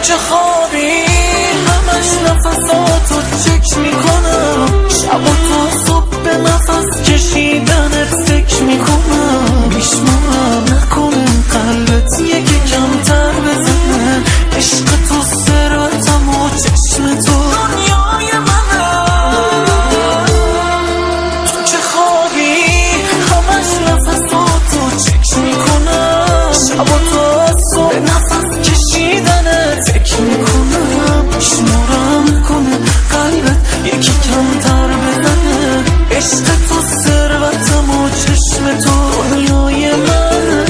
چه خوابی همش نفساتو چک میکنم، شب و تا صبح به نفس کشیدنت فکر میکنم. میشمارم نکنه قلبت یکی کمتر بزنه، عشق تو ثروتم و چشم تو دنیای منه. تو چه خوابی همش نفساتو چک میکنم، شب و تا صبح به نفس کشیدنت فکر میکنم. میشمارم نکنه قلبت یکی کمتر بزنه، عشق تو ثروتم و چشم تو دنیای منه.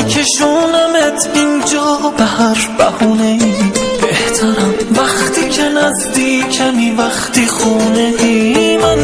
کشونمت اینجا به هر بهونه‌ای، بهترم وقتی که نزدیکمی وقتی خونه‌ای. من